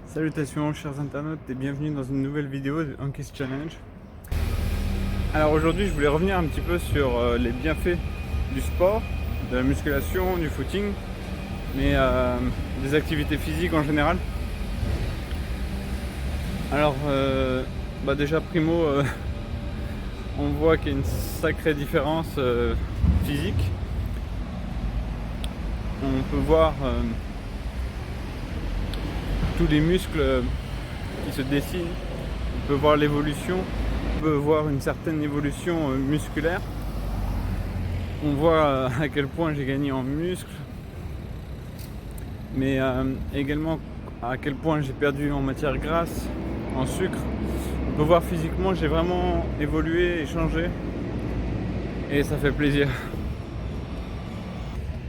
Salutations chers internautes et bienvenue dans une nouvelle vidéo de Anki's Challenge. Alors aujourd'hui je voulais revenir un petit peu sur les bienfaits du sport, de la musculation, du footing, mais des activités physiques en général. Alors déjà primo, on voit qu'il y a une sacrée différence physique. On peut voir tous les muscles qui se dessinent, on peut voir l'évolution, on peut voir une certaine évolution musculaire. On voit à quel point j'ai gagné en muscles, mais également à quel point j'ai perdu en matière grasse, en sucre. On peut voir physiquement j'ai vraiment évolué et changé, et ça fait plaisir.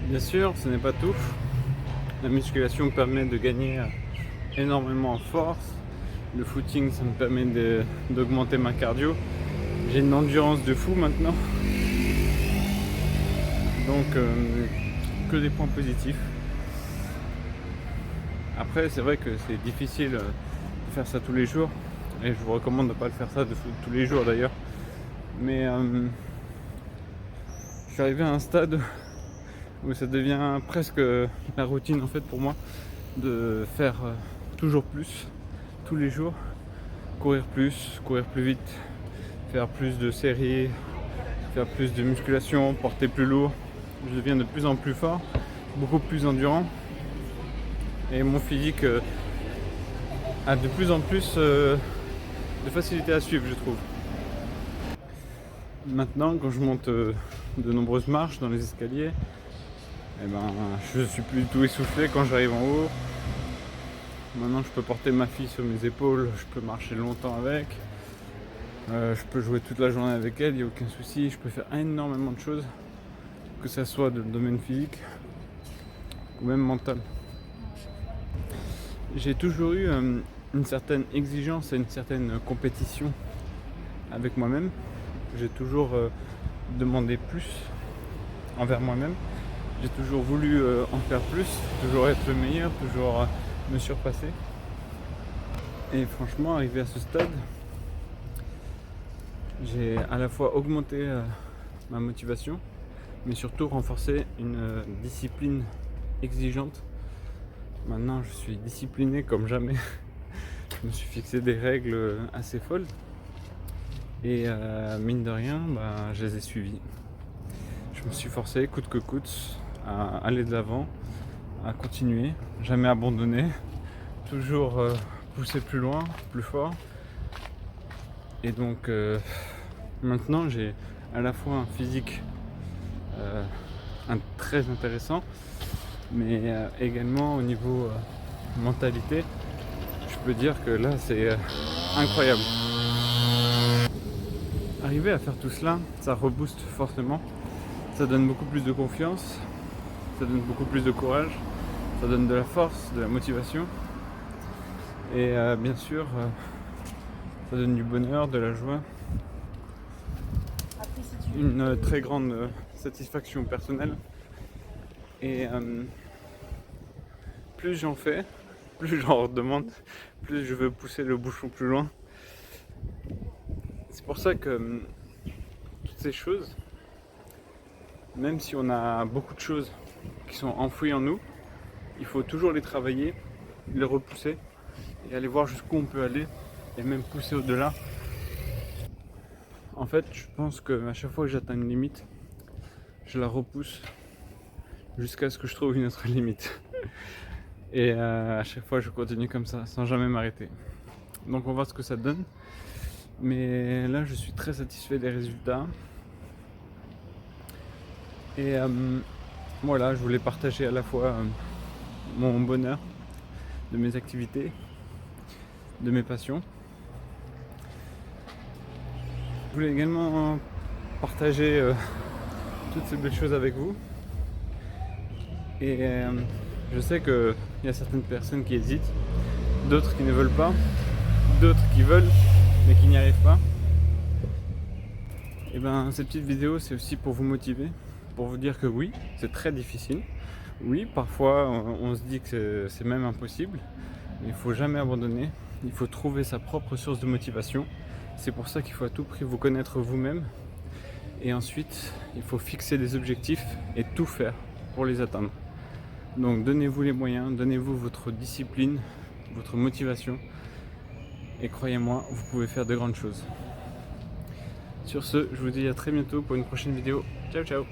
Bien sûr, ce n'est pas tout. La musculation permet de gagner énormément en force. Le footing, ça me permet d'augmenter ma cardio. J'ai une endurance de fou maintenant. Donc que des points positifs. Après c'est vrai que c'est difficile de faire ça tous les jours. Et je vous recommande de ne pas le faire ça tous les jours d'ailleurs. Mais je suis arrivé à un stade où ça devient presque la routine en fait pour moi de faire toujours plus, tous les jours, courir plus vite, faire plus de séries, faire plus de musculation, porter plus lourd. Je deviens de plus en plus fort, beaucoup plus endurant, et mon physique a de plus en plus de facilité à suivre, je trouve. Maintenant, quand je monte de nombreuses marches dans les escaliers, je suis plus du tout essoufflé quand j'arrive en haut. Maintenant je peux porter ma fille sur mes épaules, je peux marcher longtemps avec, je peux jouer toute la journée avec elle, il n'y a aucun souci, je peux faire énormément de choses, que ce soit dans le domaine physique ou même mental. J'ai toujours eu une certaine exigence et une certaine compétition avec moi-même. J'ai toujours demandé plus envers moi-même. J'ai toujours voulu en faire plus, toujours être le meilleur, toujours me surpasser. Et franchement, arrivé à ce stade, j'ai à la fois augmenté ma motivation, mais surtout renforcé une discipline exigeante. Maintenant, je suis discipliné comme jamais. Je me suis fixé des règles assez folles. Et mine de rien, je les ai suivies. Je me suis forcé coûte que coûte à aller de l'avant, à continuer, jamais abandonner, toujours pousser plus loin, plus fort. Et donc maintenant j'ai à la fois un physique très intéressant, mais également au niveau mentalité, je peux dire que là c'est incroyable. Arriver à faire tout cela, ça rebooste fortement, ça donne beaucoup plus de confiance, ça donne beaucoup plus de courage, ça donne de la force, de la motivation, et bien sûr ça donne du bonheur, de la joie, une très grande satisfaction personnelle. Et plus j'en fais, plus j'en redemande, plus je veux pousser le bouchon plus loin. C'est pour ça que toutes ces choses, même si on a beaucoup de choses qui sont enfouies en nous, il faut toujours les travailler, les repousser et aller voir jusqu'où on peut aller et même pousser au-delà. En fait, je pense qu'à chaque fois que j'atteins une limite, je la repousse jusqu'à ce que je trouve une autre limite. Et à chaque fois, je continue comme ça, sans jamais m'arrêter. Donc on voit ce que ça donne. Mais là, je suis très satisfait des résultats. Et voilà, je voulais partager à la fois mon bonheur de mes activités, de mes passions. Je voulais également partager toutes ces belles choses avec vous. Et je sais qu'il y a certaines personnes qui hésitent, d'autres qui ne veulent pas, d'autres qui veulent mais qui n'y arrivent pas. Et ces petites vidéos, c'est aussi pour vous motiver, pour vous dire que oui, c'est très difficile. Oui, parfois on se dit que c'est même impossible, Il ne faut jamais abandonner, il faut trouver sa propre source de motivation. C'est pour ça qu'il faut à tout prix vous connaître vous-même. Et ensuite, il faut fixer des objectifs et tout faire pour les atteindre. Donc donnez-vous les moyens, donnez-vous votre discipline, votre motivation. Et croyez-moi, vous pouvez faire de grandes choses. Sur ce, je vous dis à très bientôt pour une prochaine vidéo. Ciao ciao.